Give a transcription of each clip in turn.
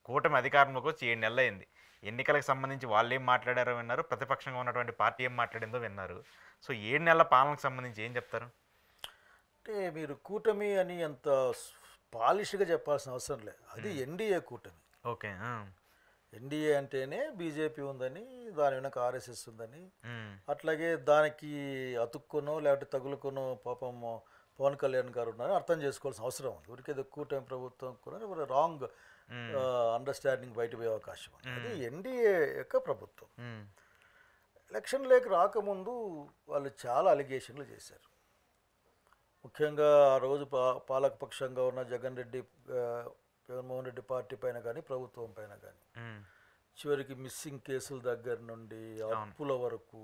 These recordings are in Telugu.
కూటమి అధికారంలోకి వచ్చి 7 నెలలయింది. ఎన్నికలకు సంబంధించి వాళ్ళేం మాట్లాడారో విన్నారు. ప్రతిపక్షంగా ఉన్నటువంటి పార్టీ ఏం మాట్లాడిందో విన్నారు. సో 7 నెలల పాలనకు సంబంధించి ఏం చెప్తారు? అంటే మీరు కూటమి అని అంత పాలిష్గా చెప్పాల్సిన అవసరం లేదు. అది ఎన్డీఏ కూటమి. ఓకే. ఎన్డీఏ అంటేనే బీజేపీ ఉందని, దాని వెనక ఆర్ఎస్ఎస్ ఉందని, హ్మ్. అట్లాగే దానికి అతుక్కునో లేకపోతే తగులుకునో పాపం పవన్ కళ్యాణ్ గారు ఉన్నారని అర్థం చేసుకోవాల్సిన అవసరం ఉంది. ఊరికేదో కూటమి ప్రభుత్వం కూడా రాంగ్ అండర్స్టాండింగ్ బయటపోయే అవకాశం ఉంది. అది ఎన్డీఏ యొక్క ప్రభుత్వం. ఎలక్షన్లోకి రాకముందు వాళ్ళు చాలా అలిగేషన్లు చేశారు. ముఖ్యంగా ఆ రోజు పాలకపక్షంగా ఉన్న జగన్మోహన్ రెడ్డి పార్టీ పైన కానీ ప్రభుత్వం పైన కానీ చివరికి మిస్సింగ్ కేసుల దగ్గర నుండి అప్పుల వరకు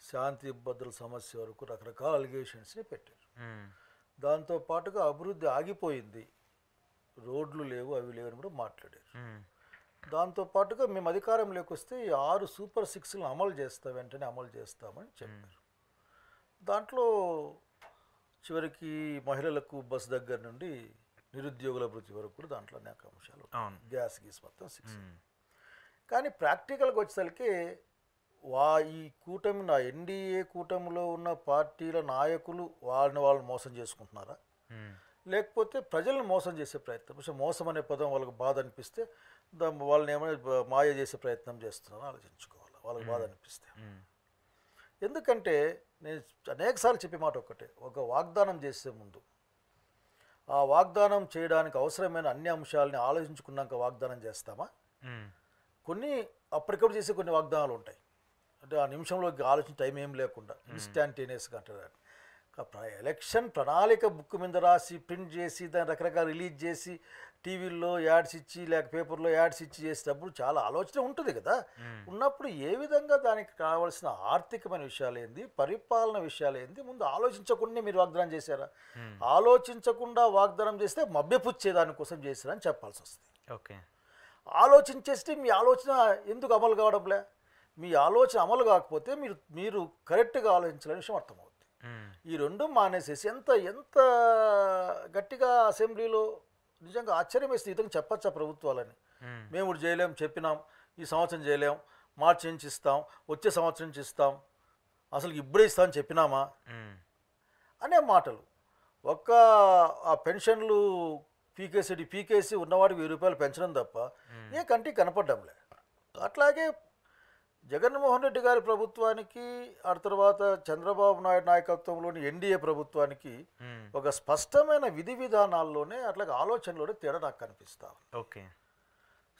శాంతి భద్రతల సమస్య వరకు రకరకాల అలిగేషన్స్ని పెట్టారు. దాంతో పాటుగా అభివృద్ధి ఆగిపోయింది, రోడ్లు లేవు, అవి లేవని కూడా మాట్లాడారు. దాంతో పాటుగా మేము అధికారంలోకి వస్తే ఈ 6 సూపర్ 6లను అమలు చేస్తాం, వెంటనే అమలు చేస్తామని చెప్పారు. దాంట్లో చివరికి మహిళలకు బస్ దగ్గర నుండి నిరుద్యోగుల అభివృద్ధి వరకు కూడా దాంట్లో అనేక అంశాలు, గ్యాస్ మొత్తం 6. కానీ ప్రాక్టికల్గా వచ్చేసరికి ఈ కూటమి ఎన్డీఏ కూటమిలో ఉన్న పార్టీల నాయకులు వాళ్ళు మోసం చేసుకుంటున్నారా, లేకపోతే ప్రజలను మోసం చేసే ప్రయత్నం, మోసం అనే పదం వాళ్ళకి బాధ అనిపిస్తే వాళ్ళని ఏమైనా మాయ చేసే ప్రయత్నం చేస్తున్నారో ఆలోచించుకోవాలి వాళ్ళకి బాధ అనిపిస్తే. ఎందుకంటే నేను అనేకసార్లు చెప్పే మాట ఒక్కటే, ఒక వాగ్దానం చేసే ముందు ఆ వాగ్దానం చేయడానికి అవసరమైన అన్ని అంశాలని ఆలోచించుకున్నాక వాగ్దానం చేస్తామా? కొన్ని అప్పటికప్పుడు చేసే కొన్ని వాగ్దానాలు ఉంటాయి, అంటే ఆ నిమిషంలోకి ఆలోచన టైం ఏం లేకుండా ఇన్స్టాంటేనియస్గా అంటారు. ఎలక్షన్ ప్రణాళిక బుక్ మీద రాసి ప్రింట్ చేసి దాన్ని రకరకాల రిలీజ్ చేసి టీవీల్లో యాడ్స్ ఇచ్చి లేక పేపర్లో యాడ్స్ ఇచ్చి చేసేటప్పుడు చాలా ఆలోచన ఉంటుంది కదా. ఉన్నప్పుడు ఏ విధంగా దానికి కావాల్సిన ఆర్థికమైన విషయాలు ఏంది, పరిపాలన విషయాలు ఏంది ముందు ఆలోచించకుండా మీరు వాగ్దానం చేశారా? ఆలోచించకుండా వాగ్దానం చేస్తే మభ్యపుచ్చే దానికోసం చేశారని చెప్పాల్సి వస్తుంది. ఓకే, ఆలోచించేస్తే మీ ఆలోచన ఎందుకు అమలు కావడంలే? మీ ఆలోచన అమలు కాకపోతే మీరు కరెక్ట్గా ఆలోచించాలనే విషయం అర్థమవుతుంది. ఈ రెండు మానేసేసి ఎంత గట్టిగా అసెంబ్లీలో నిజంగా ఆశ్చర్యం వేస్తే ఇతను చెప్పచ్చా ప్రభుత్వాలని, మేము ఇప్పుడు చేయలేం, చెప్పినాం ఈ సంవత్సరం చేయలేం, మార్చి నుంచి ఇస్తాం, వచ్చే సంవత్సరం నుంచి ఇస్తాం, అసలు ఇప్పుడే ఇస్తామని చెప్పినామా అనే మాటలు. ఆ పెన్షన్లు పీకేసి ఉన్నవాడికి 1000 రూపాయలు పెంచడం తప్ప ఏ కంటికి కనపడ్డంలే. అట్లాగే జగన్మోహన్ రెడ్డి గారి ప్రభుత్వానికి ఆ తర్వాత చంద్రబాబు నాయుడు నాయకత్వంలోని ఎన్డీఏ ప్రభుత్వానికి ఒక స్పష్టమైన విధి విధానాల్లోనే అట్లాగే ఆలోచనలోనే తేడా నాకు కనిపిస్తా. ఓకే,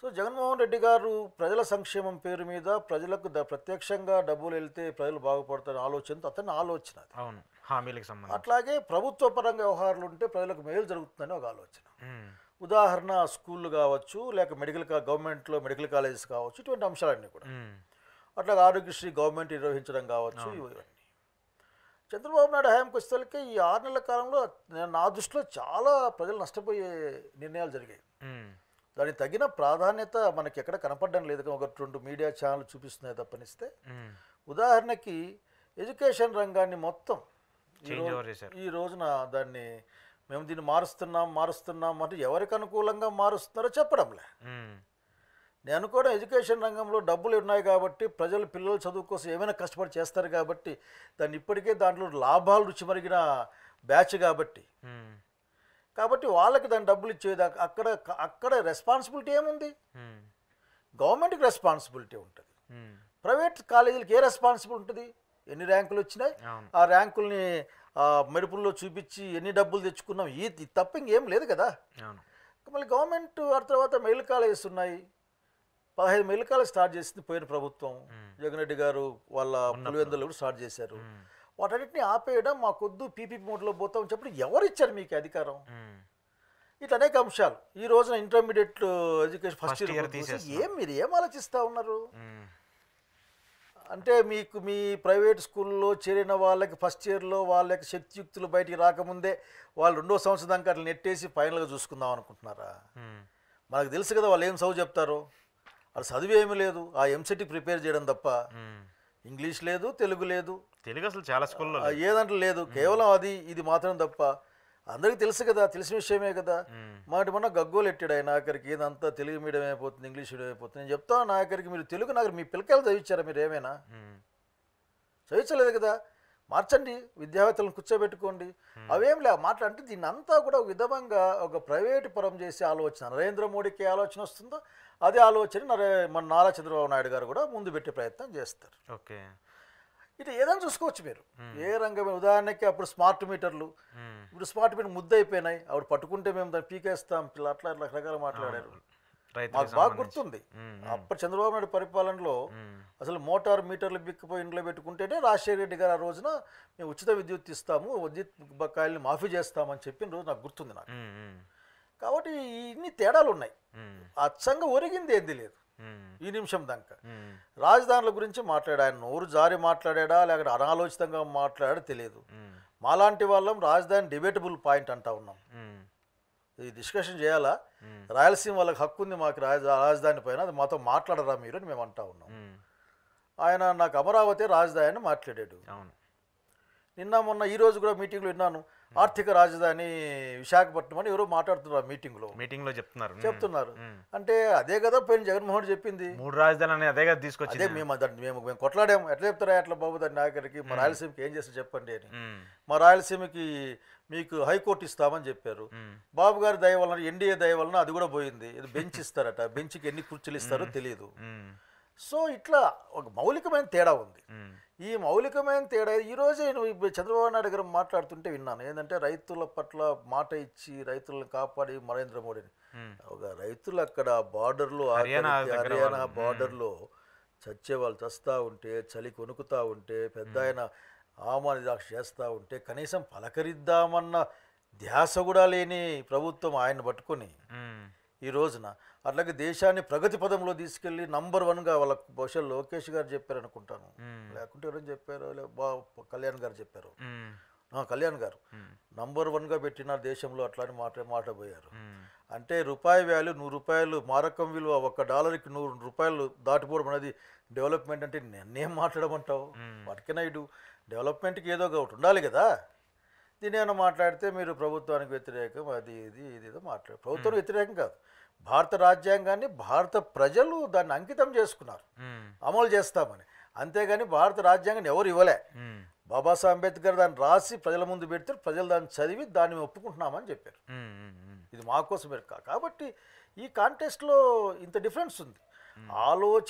సో జగన్మోహన్ రెడ్డి గారు ప్రజల సంక్షేమం పేరు మీద ప్రజలకు ప్రత్యక్షంగా డబ్బులు వెళ్తే ప్రజలు బాగుపడతారని ఆలోచనతో అతని ఆలోచన. అవును, హామీలకు సంబంధించి. అట్లాగే ప్రభుత్వ పరంగా వ్యవహారాలు ఉంటే ప్రజలకు మేలు జరుగుతుందని ఒక ఆలోచన. ఉదాహరణ స్కూళ్ళు కావచ్చు, లేక గవర్నమెంట్లో మెడికల్ కాలేజెస్ కావచ్చు, ఇటువంటి అంశాలన్నీ కూడా. అట్లాగే ఆరోగ్యశ్రీ గవర్నమెంట్ నిర్వహించడం కావచ్చు, ఇవన్నీ. చంద్రబాబు నాయుడు హయాంకి వచ్చేసరికి ఈ 6 నెలల కాలంలో నా దృష్టిలో చాలా ప్రజలు నష్టపోయే నిర్ణయాలు జరిగాయి. దానికి తగిన ప్రాధాన్యత మనకి ఎక్కడ కనపడడం లేదు. 1-2 మీడియా ఛానల్ చూపిస్తున్నాయి తప్పనిస్తే. ఉదాహరణకి ఎడ్యుకేషన్ రంగాన్ని మొత్తం ఈ రోజున దాన్ని మేము దీన్ని మారుస్తున్నాం అంటే ఎవరికి అనుకూలంగా మారుస్తున్నారో చెప్పడంలే. నేను కూడా ఎడ్యుకేషన్ రంగంలో డబ్బులు ఉన్నాయి కాబట్టి పిల్లలు చదువు కోసం ఏమైనా కష్టపడి చేస్తారు కాబట్టి దాన్ని ఇప్పటికే దాంట్లో లాభాలు రుచి మరిగిన బ్యాచ్ కాబట్టి వాళ్ళకి దాని డబ్బులు ఇచ్చేది అక్కడ రెస్పాన్సిబిలిటీ ఏముంది? గవర్నమెంట్కి రెస్పాన్సిబిలిటీ ఉంటుంది. ప్రైవేట్ కాలేజీలకి ఏ రెస్పాన్సిబిలిటీ ఉంటుంది? ఎన్ని ర్యాంకులు వచ్చినాయి, ఆ ర్యాంకుల్ని మెరుపుల్లో చూపించి ఎన్ని డబ్బులు తెచ్చుకున్నాం, ఇది తప్ప ఇంకేం లేదు కదా. మళ్ళీ గవర్నమెంట్ ఆ తర్వాత మెయిల్ కాలేజెస్ ఉన్నాయి. 15 మెయిల్ కాలేజ్ స్టార్ట్ చేసింది పోయిన ప్రభుత్వం. జగన్ రెడ్డి గారు వాళ్ళ పులివెందులు కూడా స్టార్ట్ చేశారు. వాటన్నిటిని ఆపేయడం, మా కొద్దు పీపీపీ మోడ్లో పోతాం చెప్పి ఎవరు ఇచ్చారు మీకు అధికారం? ఇట్లా అనేక అంశాలు. ఈ రోజున ఇంటర్మీడియట్ ఎడ్యుకేషన్ ఫస్ట్ ఇయర్ మీరు ఏం ఆలోచిస్తూ ఉన్నారు అంటే, మీ ప్రైవేట్ స్కూల్లో చేరిన వాళ్ళకి ఫస్ట్ ఇయర్లో వాళ్ళకి శక్తియుక్తులు బయటికి రాకముందే వాళ్ళు 2వ సంవత్సరం దాకా అట్లా నెట్టేసి ఫైనల్గా చూసుకుందాం అనుకుంటున్నారా? మనకు తెలుసు కదా వాళ్ళు ఏం చదువు చెప్తారో. అది చదువు ఏమీ లేదు, ఆ ఎంసెట్కి ప్రిపేర్ చేయడం తప్ప. ఇంగ్లీష్ లేదు, తెలుగు లేదు, తెలుగు అసలు చాలా స్కూల్లో ఏదంటే లేదు, కేవలం ఇది మాత్రం తప్ప. అందరికీ తెలుసు కదా, తెలిసిన విషయమే కదా. మొన్న గగ్గోలు ఎట్టాడు ఆయన ఆఖరికి, ఏదంతా తెలుగు మీడియం అయిపోతుంది, ఇంగ్లీష్ మీడియం అయిపోతుంది. నేను చెప్తాను నా ఆఖరికి, మీరు తెలుగు నాకు మీ పిల్లకాయలు చదివించారా? మీరు ఏమైనా చదివించలేదు కదా. మార్చండి, విద్యావేత్తలను కూర్చోబెట్టుకోండి. అవేం లే మాట్లాడితే దీన్ని అంతా కూడా ఒక విధంగా ఒక ప్రైవేటు పరం చేసే ఆలోచన, నరేంద్ర మోడీకి ఏ ఆలోచన వస్తుందో అదే ఆలోచన మన నారా చంద్రబాబు నాయుడు గారు కూడా ముందు పెట్టే ప్రయత్నం చేస్తారు. ఓకే, ఇటు ఏదైనా చూసుకోవచ్చు మీరు, ఏ రంగం. ఉదాహరణకి అప్పుడు స్మార్ట్ మీటర్లు, ఇప్పుడు స్మార్ట్ మీటర్ ముద్ద అయిపోయినాయి, అప్పుడు పట్టుకుంటే మేము దాన్ని పీకేస్తాం, అట్లా రకరకాల మాట్లాడారు. మాకు బాగా గుర్తుంది, అప్పుడు చంద్రబాబు నాయుడు పరిపాలనలో అసలు మోటార్ మీటర్లు బిక్కిపోయి ఇంట్లో పెట్టుకుంటేనే రాజశేఖర రెడ్డి గారు ఆ రోజున మేము ఉచిత విద్యుత్ ఇస్తాము, విద్యుత్ బకాయిల్ని మాఫీ చేస్తామని చెప్పిన రోజు నాకు గుర్తుంది. నాకు కాబట్టి ఇన్ని తేడాలు ఉన్నాయి. అచ్చంగా ఒరిగింది ఏంది లేదు ఈ నిమిషం దాకా. రాజధానుల గురించి మాట్లాడా, ఆయన నోరు జారి మాట్లాడా లేకపోతే అనాలోచితంగా మాట్లాడా తెలియదు. మాలాంటి వాళ్ళం రాజధాని డిబేటబుల్ పాయింట్ అంటా ఉన్నాం, ఇది డిస్కషన్ చేయాలా, రాయలసీమ వాళ్ళకి హక్కు ఉంది మాకు రాజధాని పైన, అది మాతో మాట్లాడరా మీరు అని మేము అంటా ఉన్నాం. ఆయన నాకు అమరావతి రాజధాని మాట్లాడాడు. నిన్న మొన్న ఈ రోజు కూడా మీటింగ్లో విన్నాను, ఆర్థిక రాజధాని విశాఖపట్నం అని ఎవరో మాట్లాడుతున్నారు మీటింగ్లో చెప్తున్నారు. అంటే అదే కదా పోయిన జగన్మోహన్ చెప్పింది, 3 రాజధానులు అదే కదా తీసుకొచ్చి. అదే మేము కొట్లాడాము, ఎట్లా చెప్తారా ఎట్లా బాబు దాన్ని ఆఖరికి, మా రాయలసీమకి ఏం చేస్తే చెప్పండి అని. మా రాయలసీమకి మీకు హైకోర్టు ఇస్తామని చెప్పారు. బాబు గారి దయ వలన, ఎన్డీఏ దయ వలన అది కూడా పోయింది. ఇది బెంచ్ ఇస్తారట, బెంచ్కి ఎన్ని కుర్చీలు ఇస్తారో తెలియదు. సో ఇట్లా ఒక మౌలికమైన తేడా ఉంది. ఈ మౌలికమైన తేడా ఈరోజే నువ్వు చంద్రబాబు నాయుడు గారు మాట్లాడుతుంటే విన్నాను. ఏంటంటే రైతుల పట్ల మాట ఇచ్చి రైతులను కాపాడి నరేంద్ర మోడీని, ఒక రైతులు అక్కడ బార్డర్లో, హర్యానా బార్డర్లో చచ్చేవాళ్ళు చస్తూ ఉంటే, చలి కొనుక్కుతూ ఉంటే, పెద్ద ఆయన ఆమాని దాక్ష చేస్తూ ఉంటే కనీసం పలకరిద్దామన్న ధ్యాస కూడా లేని ప్రభుత్వం ఆయన పట్టుకొని ఈ రోజున అట్లాగే దేశాన్ని ప్రగతి పదంలో తీసుకెళ్ళి నంబర్ 1గా వాళ్ళ బహుశా లోకేష్ గారు చెప్పారు అనుకుంటాను, లేకుంటే ఎవరైనా చెప్పారు, కళ్యాణ్ గారు చెప్పారు, కళ్యాణ్ గారు నంబర్ 1గా పెట్టిన దేశంలో అట్లాంటి మాట్లాడబోయారు. అంటే రూపాయి వాల్యూ, 100 రూపాయలు మారకం విలువ, $1కి 100 రూపాయలు దాటిపోవడం అనేది డెవలప్మెంట్ అంటే నేనేం మాట్లాడమంటావు? వాటికైనా డెవలప్మెంట్కి ఏదో ఒకటి ఉండాలి కదా. దీని ఏమైనా మాట్లాడితే మీరు ప్రభుత్వానికి వ్యతిరేకం, అది ఇది ఏదో మాట్లాడారు. ప్రభుత్వం వ్యతిరేకం కాదు, భారత రాజ్యాంగాన్ని భారత ప్రజలు దాన్ని అంకితం చేసుకున్నారు, అమలు చేస్తామని. అంతేగాని భారత రాజ్యాంగాన్ని ఎవరు ఇవ్వలే. బాబాసాహెబ్ అంబేద్కర్ దాన్ని రాసి ప్రజల ముందు పెడితే ప్రజలు దాన్ని చదివి దాన్ని మేము ఒప్పుకుంటున్నామని చెప్పారు. ఇది మా కోసం కాబట్టి ఈ కాంటెస్ట్లో ఇంత డిఫరెన్స్ ఉంది. ఆలోచన